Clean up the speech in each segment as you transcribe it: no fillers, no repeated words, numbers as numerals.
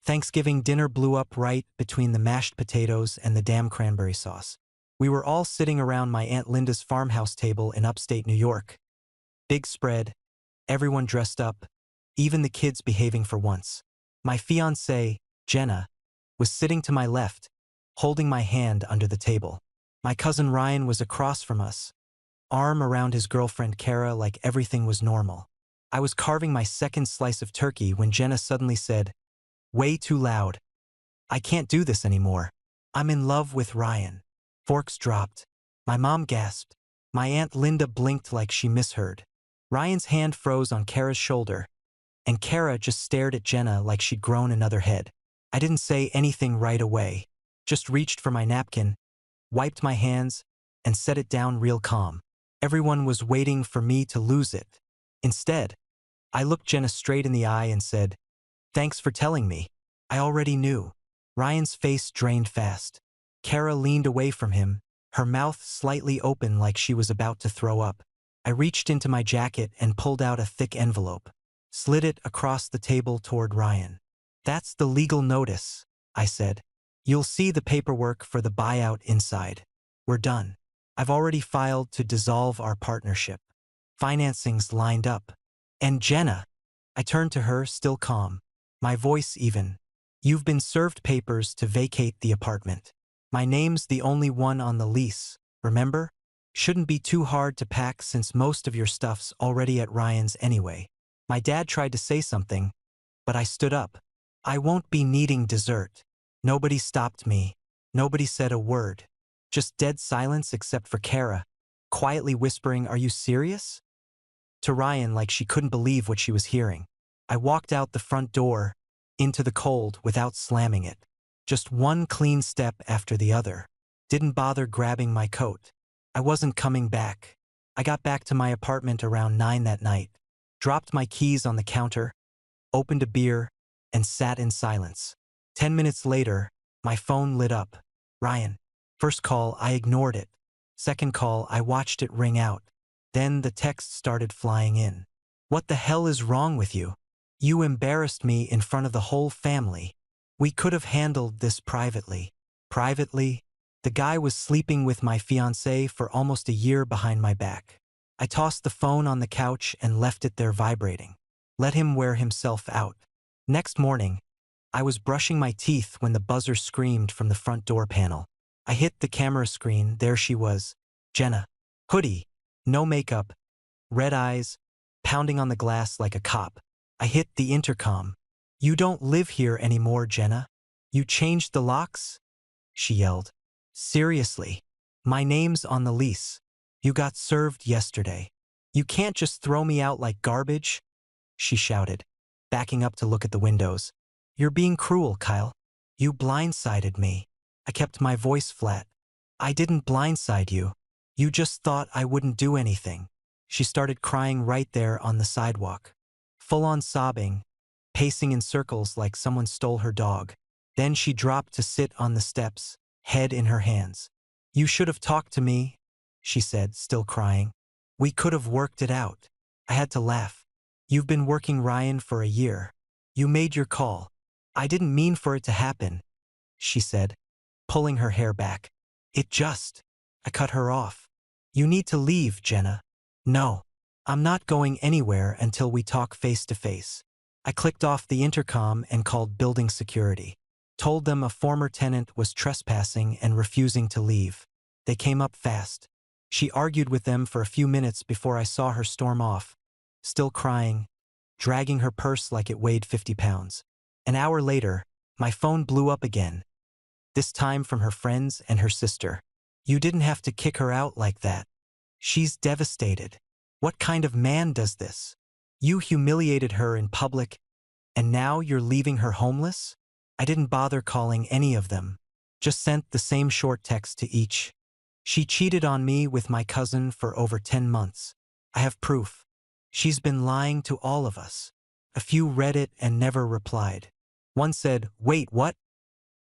Thanksgiving dinner blew up right between the mashed potatoes and the damn cranberry sauce. We were all sitting around my Aunt Linda's farmhouse table in upstate New York. Big spread, everyone dressed up, even the kids behaving for once. My fiancée, Jenna, was sitting to my left, holding my hand under the table. My cousin Ryan was across from us, arm around his girlfriend Kara like everything was normal. I was carving my second slice of turkey when Jenna suddenly said, "Way too loud. I can't do this anymore. I'm in love with Ryan." Forks dropped. My mom gasped. My Aunt Linda blinked like she misheard. Ryan's hand froze on Kara's shoulder, and Kara just stared at Jenna like she'd grown another head. I didn't say anything right away, just reached for my napkin, wiped my hands, and set it down real calm. Everyone was waiting for me to lose it. Instead, I looked Jenna straight in the eye and said, "Thanks for telling me. I already knew." Ryan's face drained fast. Kara leaned away from him, her mouth slightly open like she was about to throw up. I reached into my jacket and pulled out a thick envelope, slid it across the table toward Ryan. "That's the legal notice," I said. "You'll see the paperwork for the buyout inside. We're done. I've already filed to dissolve our partnership. Financing's lined up. And Jenna," I turned to her, still calm, my voice even, "you've been served papers to vacate the apartment. My name's the only one on the lease, remember? Shouldn't be too hard to pack since most of your stuff's already at Ryan's anyway." My dad tried to say something, but I stood up. "I won't be needing dessert." Nobody stopped me. Nobody said a word. Just dead silence except for Kara, quietly whispering, "Are you serious?" to Ryan like she couldn't believe what she was hearing. I walked out the front door, into the cold without slamming it. Just one clean step after the other. Didn't bother grabbing my coat. I wasn't coming back. I got back to my apartment around 9 that night, dropped my keys on the counter, opened a beer, and sat in silence. 10 minutes later, my phone lit up. Ryan. First call, I ignored it. Second call, I watched it ring out. Then the text started flying in. "What the hell is wrong with you? You embarrassed me in front of the whole family. We could have handled this privately." Privately? The guy was sleeping with my fiancée for almost a year behind my back. I tossed the phone on the couch and left it there vibrating. Let him wear himself out. Next morning, I was brushing my teeth when the buzzer screamed from the front door panel. I hit the camera screen. There she was, Jenna. Hoodie, no makeup, red eyes, pounding on the glass like a cop. I hit the intercom. "You don't live here anymore, Jenna. You changed the locks?" she yelled. "Seriously. My name's on the lease. You got served yesterday. You can't just throw me out like garbage," she shouted, backing up to look at the windows. "You're being cruel, Kyle. You blindsided me." I kept my voice flat. "I didn't blindside you. You just thought I wouldn't do anything." She started crying right there on the sidewalk, full-on sobbing, pacing in circles like someone stole her dog. Then she dropped to sit on the steps, head in her hands. "You should have talked to me," she said, still crying. "We could have worked it out." I had to laugh. "You've been working Ryan for a year. You made your call. I didn't mean for it to happen," she said, pulling her hair back. I cut her off. "You need to leave, Jenna." "No. I'm not going anywhere until we talk face to face." I clicked off the intercom and called building security. Told them a former tenant was trespassing and refusing to leave. They came up fast. She argued with them for a few minutes before I saw her storm off, still crying, dragging her purse like it weighed 50 pounds. An hour later, my phone blew up again, this time from her friends and her sister. "You didn't have to kick her out like that. She's devastated. What kind of man does this? You humiliated her in public, and now you're leaving her homeless?" I didn't bother calling any of them, just sent the same short text to each. "She cheated on me with my cousin for over 10 months. I have proof. She's been lying to all of us." A few read it and never replied. One said, "Wait, what?"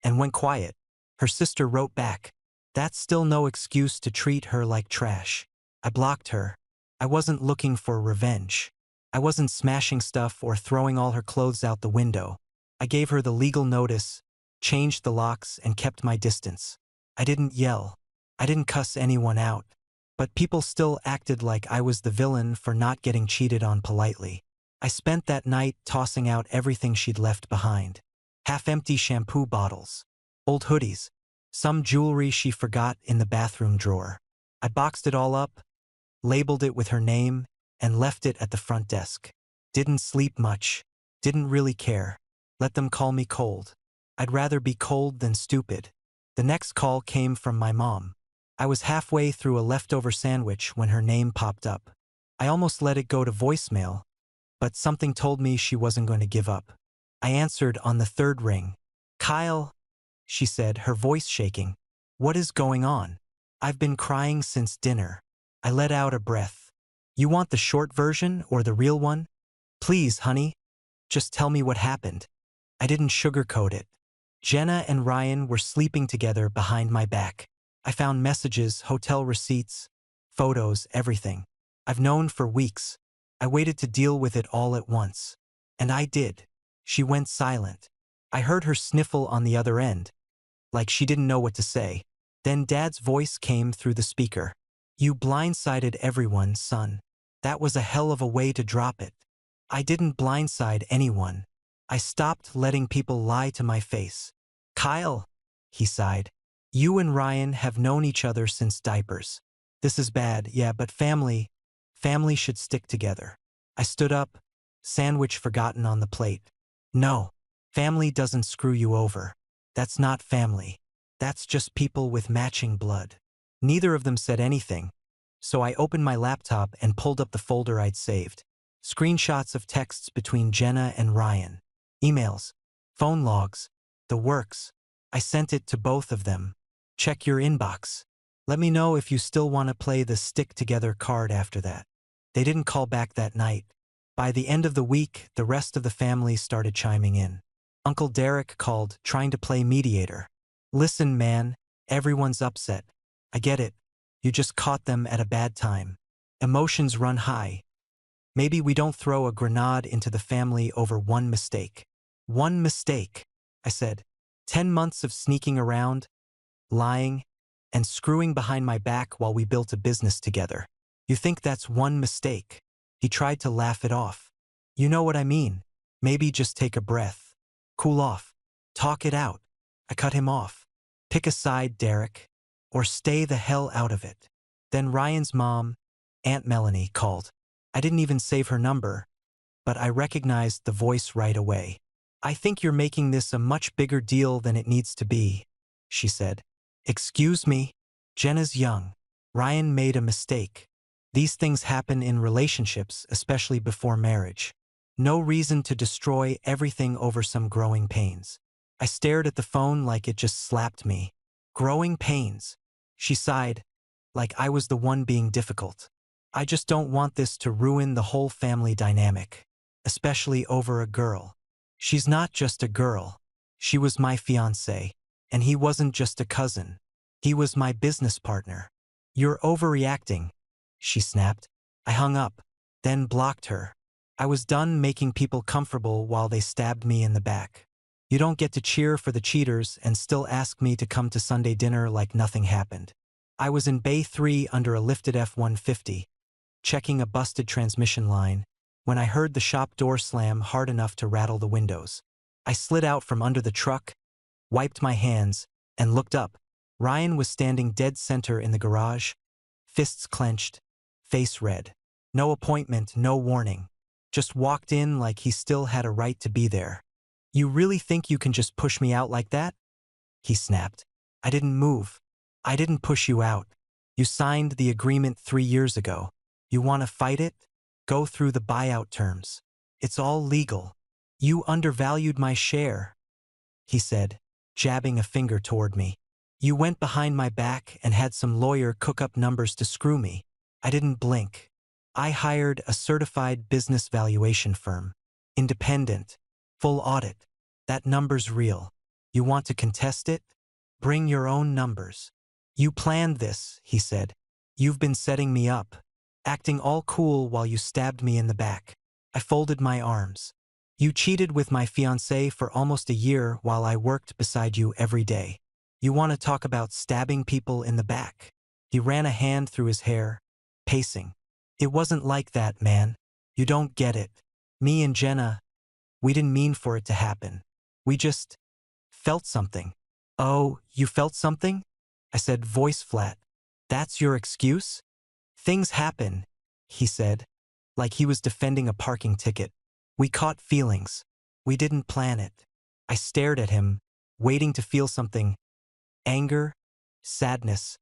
and went quiet. Her sister wrote back, "That's still no excuse to treat her like trash." I blocked her. I wasn't looking for revenge. I wasn't smashing stuff or throwing all her clothes out the window. I gave her the legal notice, changed the locks, and kept my distance. I didn't yell. I didn't cuss anyone out. But people still acted like I was the villain for not getting cheated on politely. I spent that night tossing out everything she'd left behind. Half-empty shampoo bottles, old hoodies, some jewelry she forgot in the bathroom drawer. I boxed it all up, labeled it with her name, and left it at the front desk. Didn't sleep much. Didn't really care. Let them call me cold. I'd rather be cold than stupid. The next call came from my mom. I was halfway through a leftover sandwich when her name popped up. I almost let it go to voicemail, but something told me she wasn't going to give up. I answered on the third ring. "Kyle," she said, her voice shaking. "What is going on?" "I've been crying since dinner." I let out a breath. "You want the short version or the real one? Please, honey, just tell me what happened." I didn't sugarcoat it. Jenna and Ryan were sleeping together behind my back. I found messages, hotel receipts, photos, everything. I've known for weeks. I waited to deal with it all at once. And I did. She went silent. I heard her sniffle on the other end, like she didn't know what to say. Then Dad's voice came through the speaker. "You blindsided everyone, son. That was a hell of a way to drop it." I didn't blindside anyone. I stopped letting people lie to my face. "Kyle," he sighed, "you and Ryan have known each other since diapers. This is bad, yeah, but family should stick together." I stood up, sandwich forgotten on the plate. "No, family doesn't screw you over. That's not family. That's just people with matching blood." Neither of them said anything, so I opened my laptop and pulled up the folder I'd saved. Screenshots of texts between Jenna and Ryan. Emails, phone logs, the works. I sent it to both of them. "Check your inbox. Let me know if you still want to play the stick-together card after that." They didn't call back that night. By the end of the week, the rest of the family started chiming in. Uncle Derek called, trying to play mediator. "Listen, man, everyone's upset. I get it. You just caught them at a bad time. Emotions run high. Maybe we don't throw a grenade into the family over one mistake." "One mistake," I said. 10 months of sneaking around, lying, and screwing behind my back while we built a business together. "You think that's one mistake?" He tried to laugh it off. "You know what I mean. Maybe just take a breath. Cool off. Talk it out." I cut him off. "Pick a side, Derek, or stay the hell out of it." Then Ryan's mom, Aunt Melanie, called. I didn't even save her number, but I recognized the voice right away. "I think you're making this a much bigger deal than it needs to be," she said. "Excuse me? Jenna's young. Ryan made a mistake. These things happen in relationships, especially before marriage. No reason to destroy everything over some growing pains." I stared at the phone like it just slapped me. "Growing pains." She sighed, like I was the one being difficult. "I just don't want this to ruin the whole family dynamic, especially over a girl. She's not just a girl. She was my fiancé, and he wasn't just a cousin. He was my business partner." "You're overreacting," she snapped. I hung up, then blocked her. I was done making people comfortable while they stabbed me in the back. You don't get to cheer for the cheaters and still ask me to come to Sunday dinner like nothing happened. I was in Bay 3 under a lifted F-150, checking a busted transmission line, when I heard the shop door slam hard enough to rattle the windows. I slid out from under the truck, wiped my hands, and looked up. Ryan was standing dead center in the garage, fists clenched, face red. No appointment, no warning. Just walked in like he still had a right to be there. "You really think you can just push me out like that?" he snapped. "I didn't move. I didn't push you out. You signed the agreement 3 years ago. You want to fight it? Go through the buyout terms. It's all legal. You undervalued my share," he said, jabbing a finger toward me. "You went behind my back and had some lawyer cook up numbers to screw me." I didn't blink. "I hired a certified business valuation firm. Independent. Full audit. That number's real. You want to contest it? Bring your own numbers." "You planned this," he said. "You've been setting me up, acting all cool while you stabbed me in the back." I folded my arms. You cheated with my fiancée for almost a year while I worked beside you every day. You want to talk about stabbing people in the back?" He ran a hand through his hair, pacing. "It wasn't like that, man. You don't get it. Me and Jenna, we didn't mean for it to happen. We just felt something." "Oh, you felt something?" I said, voice flat. "That's your excuse?" "Things happen," he said, like he was defending a parking ticket. "We caught feelings. We didn't plan it." I stared at him, waiting to feel something. Anger, sadness,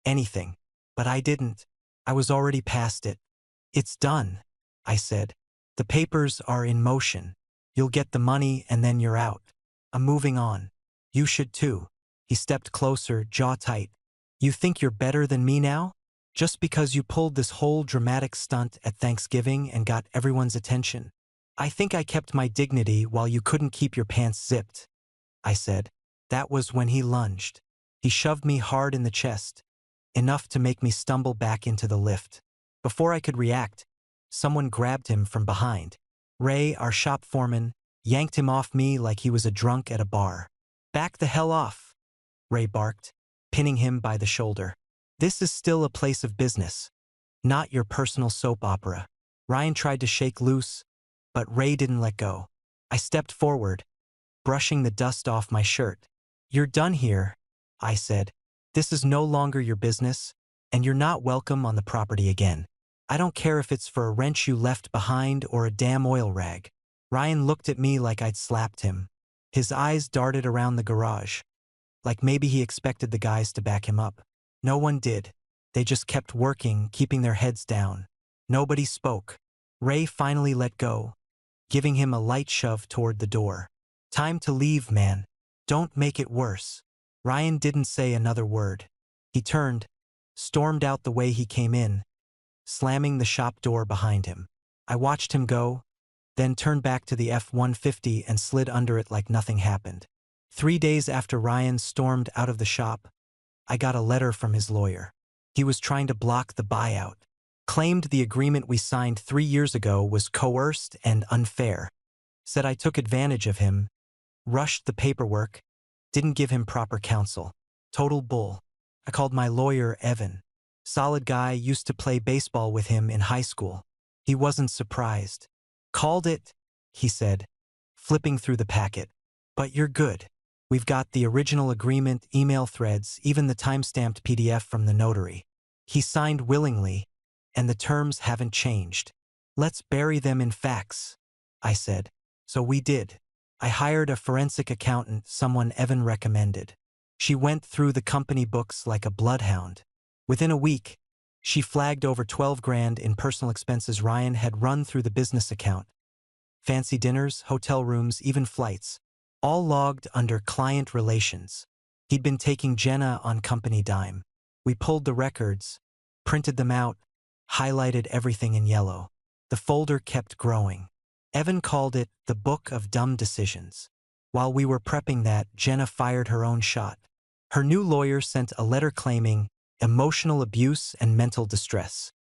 anything. But I didn't. I was already past it. "It's done," I said. "The papers are in motion. You'll get the money and then you're out. I'm moving on. You should too." He stepped closer, jaw tight. "You think you're better than me now? Just because you pulled this whole dramatic stunt at Thanksgiving and got everyone's attention? I think I kept my dignity while you couldn't keep your pants zipped," I said. That was when he lunged. He shoved me hard in the chest, enough to make me stumble back into the lift. Before I could react, someone grabbed him from behind. Ray, our shop foreman, yanked him off me like he was a drunk at a bar. "Back the hell off," Ray barked, pinning him by the shoulder. "This is still a place of business, not your personal soap opera." Ryan tried to shake loose, but Ray didn't let go. I stepped forward, brushing the dust off my shirt. "You're done here," I said. "This is no longer your business, and you're not welcome on the property again. I don't care if it's for a wrench you left behind or a damn oil rag." Ryan looked at me like I'd slapped him. His eyes darted around the garage, like maybe he expected the guys to back him up. No one did. They just kept working, keeping their heads down. Nobody spoke. Ray finally let go, giving him a light shove toward the door. "Time to leave, man. Don't make it worse." Ryan didn't say another word. He turned, stormed out the way he came in, slamming the shop door behind him. I watched him go, then turned back to the F-150 and slid under it like nothing happened. 3 days after Ryan stormed out of the shop, I got a letter from his lawyer. He was trying to block the buyout. Claimed the agreement we signed 3 years ago was coerced and unfair. Said I took advantage of him, rushed the paperwork, didn't give him proper counsel. Total bull. I called my lawyer Evan. Solid guy, used to play baseball with him in high school. He wasn't surprised. "Called it," he said, flipping through the packet. "But you're good. We've got the original agreement, email threads, even the time-stamped PDF from the notary. He signed willingly, and the terms haven't changed. Let's bury them in facts," I said. So we did. I hired a forensic accountant, someone Evan recommended. She went through the company books like a bloodhound. Within a week, she flagged over 12 grand in personal expenses Ryan had run through the business account. Fancy dinners, hotel rooms, even flights, all logged under client relations. He'd been taking Jenna on company dime. We pulled the records, printed them out, highlighted everything in yellow. The folder kept growing. Evan called it the Book of Dumb Decisions. While we were prepping that, Jenna fired her own shot. Her new lawyer sent a letter claiming emotional abuse and mental distress.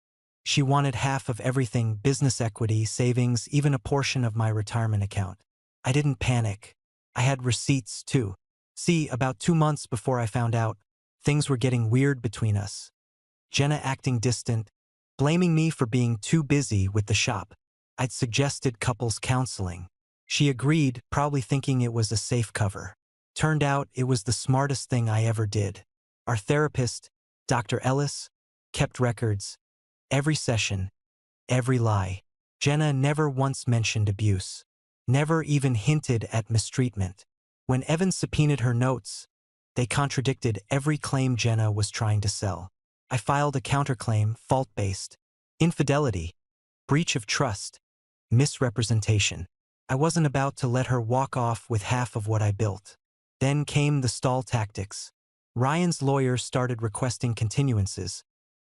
She wanted half of everything: business equity, savings, even a portion of my retirement account. I didn't panic. I had receipts too. See, about 2 months before I found out, things were getting weird between us. Jenna acting distant, blaming me for being too busy with the shop. I'd suggested couples counseling. She agreed, probably thinking it was a safe cover. Turned out it was the smartest thing I ever did. Our therapist, Dr. Ellis, kept records. Every session, every lie. Jenna never once mentioned abuse. Never even hinted at mistreatment. When Evan subpoenaed her notes, they contradicted every claim Jenna was trying to sell. I filed a counterclaim, fault-based. Infidelity, breach of trust, misrepresentation. I wasn't about to let her walk off with half of what I built. Then came the stall tactics. Ryan's lawyer started requesting continuances,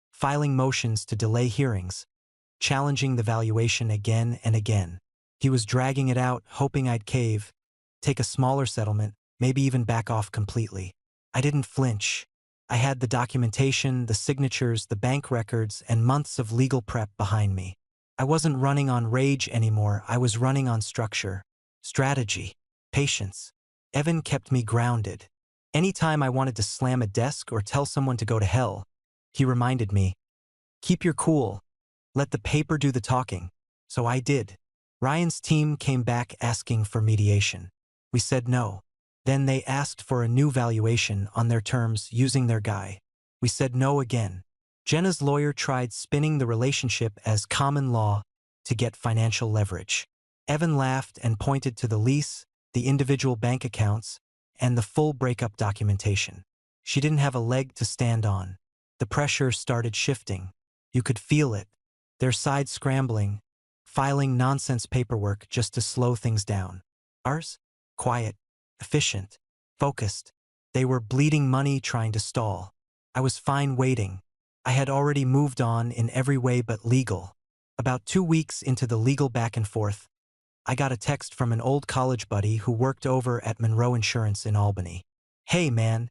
filing motions to delay hearings, challenging the valuation again and again. He was dragging it out, hoping I'd cave, take a smaller settlement, maybe even back off completely. I didn't flinch. I had the documentation, the signatures, the bank records, and months of legal prep behind me. I wasn't running on rage anymore, I was running on structure. strategy, patience. Evan kept me grounded. Anytime I wanted to slam a desk or tell someone to go to hell, he reminded me, keep your cool, let the paper do the talking. So I did. Ryan's team came back asking for mediation. We said no. Then they asked for a new valuation on their terms using their guy. We said no again. Jenna's lawyer tried spinning the relationship as common law to get financial leverage. Evan laughed and pointed to the lease, the individual bank accounts, and the full breakup documentation. She didn't have a leg to stand on. The pressure started shifting. You could feel it. Their side scrambling, filing nonsense paperwork just to slow things down. Ours? Quiet, efficient, focused. They were bleeding money trying to stall. I was fine waiting. I had already moved on in every way but legal. About 2 weeks into the legal back and forth, I got a text from an old college buddy who worked over at Monroe Insurance in Albany. Hey man,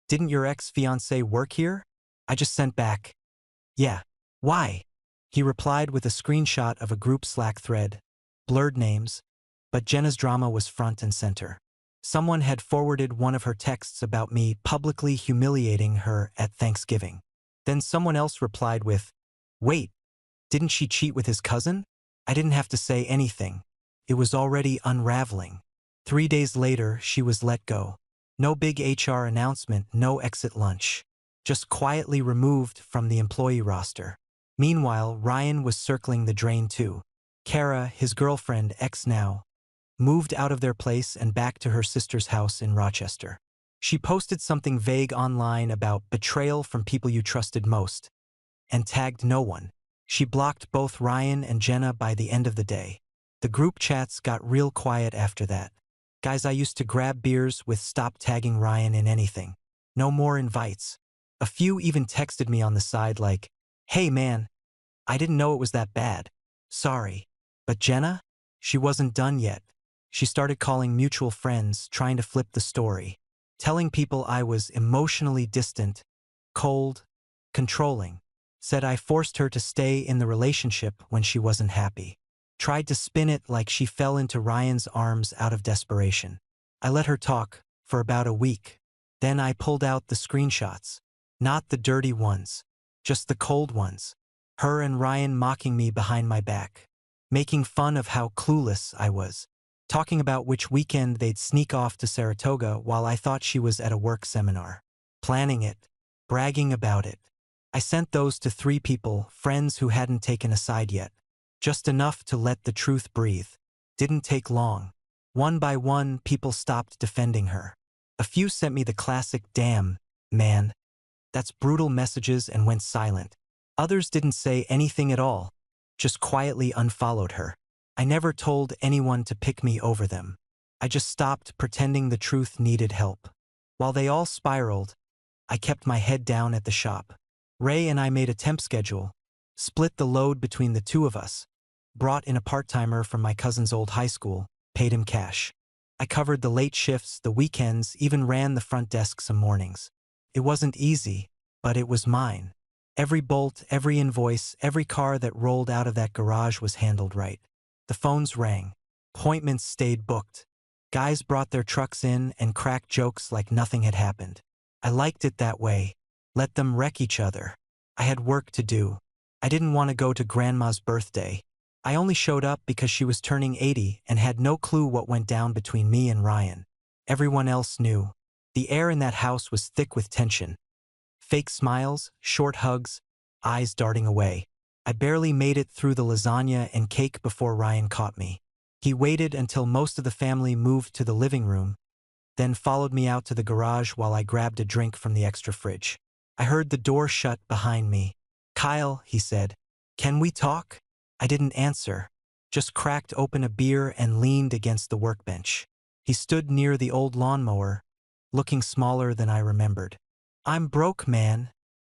didn't your ex-fiancée work here? I just sent back. Yeah. Why? He replied with a screenshot of a group Slack thread, blurred names, but Jenna's drama was front and center. Someone had forwarded one of her texts about me publicly humiliating her at Thanksgiving. Then someone else replied with, wait, didn't she cheat with his cousin? I didn't have to say anything. It was already unraveling. 3 days later, she was let go. No big HR announcement, no exit lunch. Just quietly removed from the employee roster. Meanwhile, Ryan was circling the drain too. Kara, his girlfriend, ex now, moved out of their place and back to her sister's house in Rochester. She posted something vague online about betrayal from people you trusted most, and tagged no one. She blocked both Ryan and Jenna by the end of the day. The group chats got real quiet after that. Guys I used to grab beers with stopped tagging Ryan in anything. No more invites. A few even texted me on the side like, hey man, I didn't know it was that bad. Sorry. But Jenna? She wasn't done yet. She started calling mutual friends, trying to flip the story. Telling people I was emotionally distant, cold, controlling. Said I forced her to stay in the relationship when she wasn't happy. Tried to spin it like she fell into Ryan's arms out of desperation. I let her talk for about a week. Then I pulled out the screenshots. Not the dirty ones. Just the cold ones. Her and Ryan mocking me behind my back. Making fun of how clueless I was. Talking about which weekend they'd sneak off to Saratoga while I thought she was at a work seminar. Planning it. Bragging about it. I sent those to 3 people, friends who hadn't taken a side yet. Just enough to let the truth breathe. Didn't take long. One by one, people stopped defending her. A few sent me the classic, damn, man, that's brutal messages and went silent. Others didn't say anything at all, just quietly unfollowed her. I never told anyone to pick me over them. I just stopped pretending the truth needed help. While they all spiraled, I kept my head down at the shop. Ray and I made a temp schedule, split the load between the 2 of us, brought in a part-timer from my cousin's old high school, paid him cash. I covered the late shifts, the weekends, even ran the front desk some mornings. It wasn't easy, but it was mine. Every bolt, every invoice, every car that rolled out of that garage was handled right. The phones rang. Appointments stayed booked. Guys brought their trucks in and cracked jokes like nothing had happened. I liked it that way. Let them wreck each other. I had work to do. I didn't want to go to Grandma's birthday. I only showed up because she was turning 80 and had no clue what went down between me and Ryan. Everyone else knew. The air in that house was thick with tension. Fake smiles, short hugs, eyes darting away. I barely made it through the lasagna and cake before Ryan caught me. He waited until most of the family moved to the living room, then followed me out to the garage while I grabbed a drink from the extra fridge. I heard the door shut behind me. Kyle, he said, can we talk? I didn't answer, just cracked open a beer and leaned against the workbench. He stood near the old lawnmower, looking smaller than I remembered. I'm broke, man,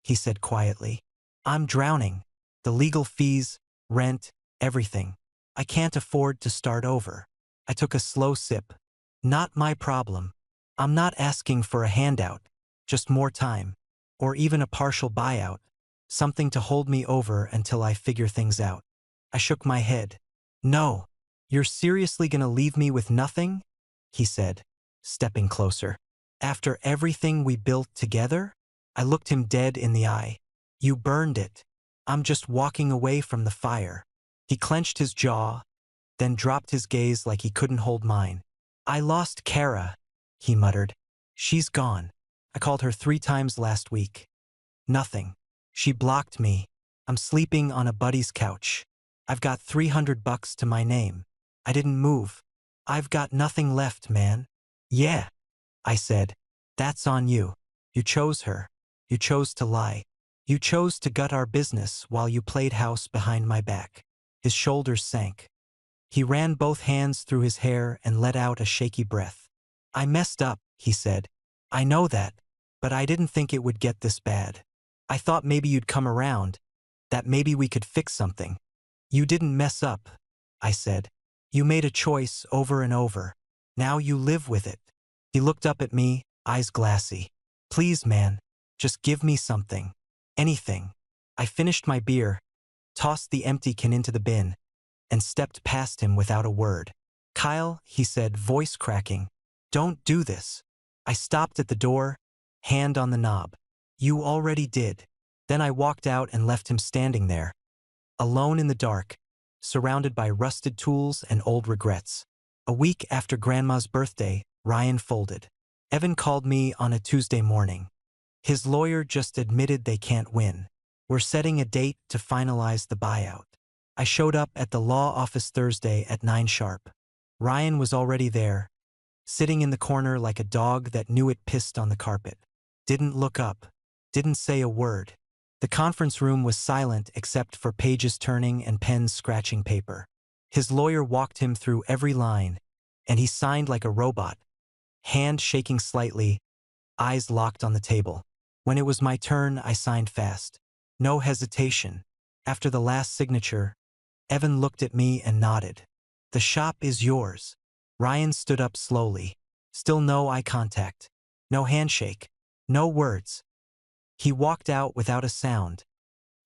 he said quietly. I'm drowning. The legal fees, rent, everything. I can't afford to start over. I took a slow sip. Not my problem. I'm not asking for a handout, just more time, or even a partial buyout, something to hold me over until I figure things out. I shook my head. No, You're seriously gonna leave me with nothing? He said, stepping closer. After everything we built together? I looked him dead in the eye. You burned it. I'm just walking away from the fire. He clenched his jaw, then dropped his gaze like he couldn't hold mine. I lost Kara, he muttered. She's gone. I called her 3 times last week. Nothing. She blocked me. I'm sleeping on a buddy's couch. I've got $300 to my name. I didn't move. I've got nothing left, man. Yeah, I said. That's on you. You chose her. You chose to lie. You chose to gut our business while you played house behind my back. His shoulders sank. He ran both hands through his hair and let out a shaky breath. I messed up, he said. I know that, but I didn't think it would get this bad. I thought maybe you'd come around, that maybe we could fix something. You didn't mess up, I said. You made a choice over and over. Now you live with it. He looked up at me, eyes glassy. Please, man, just give me something. Anything. I finished my beer, tossed the empty can into the bin, and stepped past him without a word. Kyle, he said, voice cracking. Don't do this. I stopped at the door, hand on the knob. You already did. Then I walked out and left him standing there, alone in the dark, surrounded by rusted tools and old regrets. A week after Grandma's birthday, Ryan folded. Evan called me on a Tuesday morning. His lawyer just admitted they can't win. We're setting a date to finalize the buyout. I showed up at the law office Thursday at 9 sharp. Ryan was already there, sitting in the corner like a dog that knew it pissed on the carpet. Didn't look up. Didn't say a word. The conference room was silent except for pages turning and pens scratching paper. His lawyer walked him through every line, and he signed like a robot, hand shaking slightly, eyes locked on the table. When it was my turn, I signed fast. No hesitation. After the last signature, Evan looked at me and nodded. The shop is yours. Ryan stood up slowly. Still no eye contact. No handshake. No words. He walked out without a sound,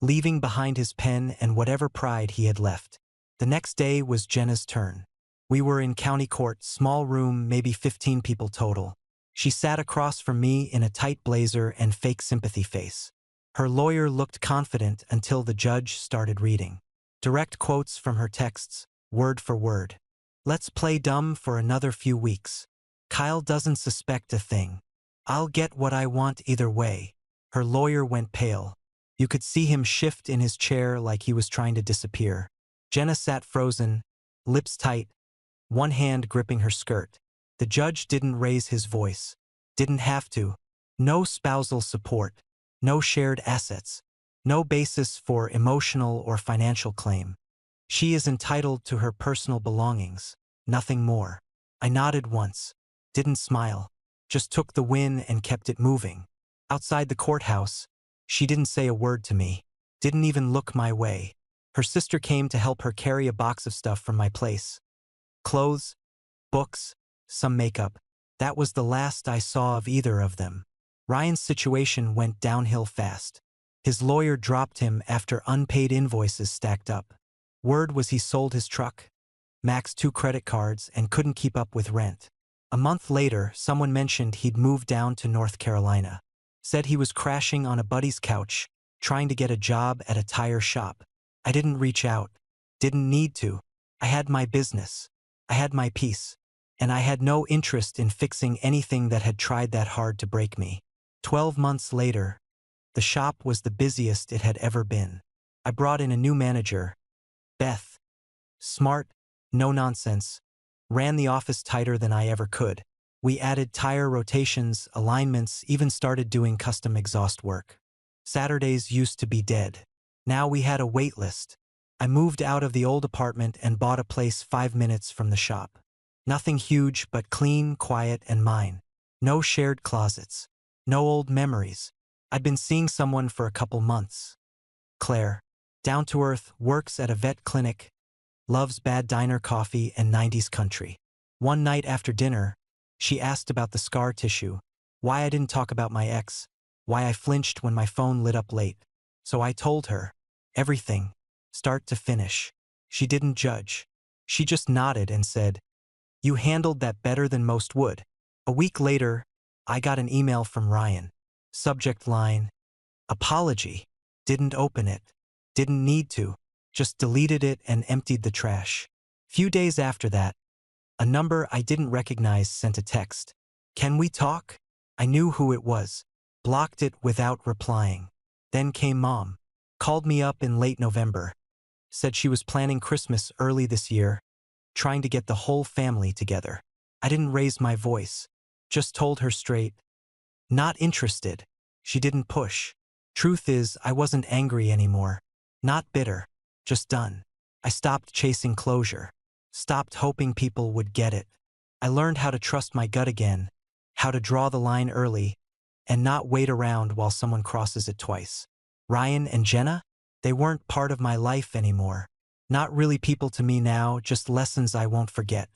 leaving behind his pen and whatever pride he had left. The next day was Jenna's turn. We were in county court, small room, maybe 15 people total. She sat across from me in a tight blazer and fake sympathy face. Her lawyer looked confident until the judge started reading. Direct quotes from her texts, word for word. Let's play dumb for another few weeks. Kyle doesn't suspect a thing. I'll get what I want either way. Her lawyer went pale. You could see him shift in his chair like he was trying to disappear. Jenna sat frozen, lips tight, one hand gripping her skirt. The judge didn't raise his voice. Didn't have to. No spousal support. No shared assets. No basis for emotional or financial claim. She is entitled to her personal belongings. Nothing more. I nodded once. Didn't smile. Just took the win and kept it moving. Outside the courthouse, she didn't say a word to me. Didn't even look my way. Her sister came to help her carry a box of stuff from my place. Clothes, books, some makeup. That was the last I saw of either of them. Ryan's situation went downhill fast. His lawyer dropped him after unpaid invoices stacked up. Word was he sold his truck, maxed 2 credit cards, and couldn't keep up with rent. A month later, someone mentioned he'd moved down to North Carolina. Said he was crashing on a buddy's couch, trying to get a job at a tire shop. I didn't reach out. Didn't need to. I had my business. I had my peace. And I had no interest in fixing anything that had tried that hard to break me. 12 months later, the shop was the busiest it had ever been. I brought in a new manager, Beth. Smart, no nonsense, ran the office tighter than I ever could. We added tire rotations, alignments, even started doing custom exhaust work. Saturdays used to be dead. Now we had a wait list. I moved out of the old apartment and bought a place 5 minutes from the shop. Nothing huge, but clean, quiet, and mine. No shared closets. No old memories. I'd been seeing someone for a couple months. Claire. Down to earth, works at a vet clinic, loves bad diner coffee and 90s country. One night after dinner, she asked about the scar tissue, why I didn't talk about my ex, why I flinched when my phone lit up late. So I told her. Everything. Start to finish. She didn't judge. She just nodded and said, "You handled that better than most would." A week later, I got an email from Ryan. Subject line, "Apology." Didn't open it. Didn't need to. Just deleted it and emptied the trash. Few days after that, a number I didn't recognize sent a text. "Can we talk?" I knew who it was. Blocked it without replying. Then came Mom. Called me up in late November. Said she was planning Christmas early this year, trying to get the whole family together. I didn't raise my voice. Just told her straight, "Not interested." She didn't push. Truth is, I wasn't angry anymore. Not bitter. Just done. I stopped chasing closure. Stopped hoping people would get it. I learned how to trust my gut again, how to draw the line early, and not wait around while someone crosses it twice. Ryan and Jenna? They weren't part of my life anymore. Not really people to me now, just lessons I won't forget.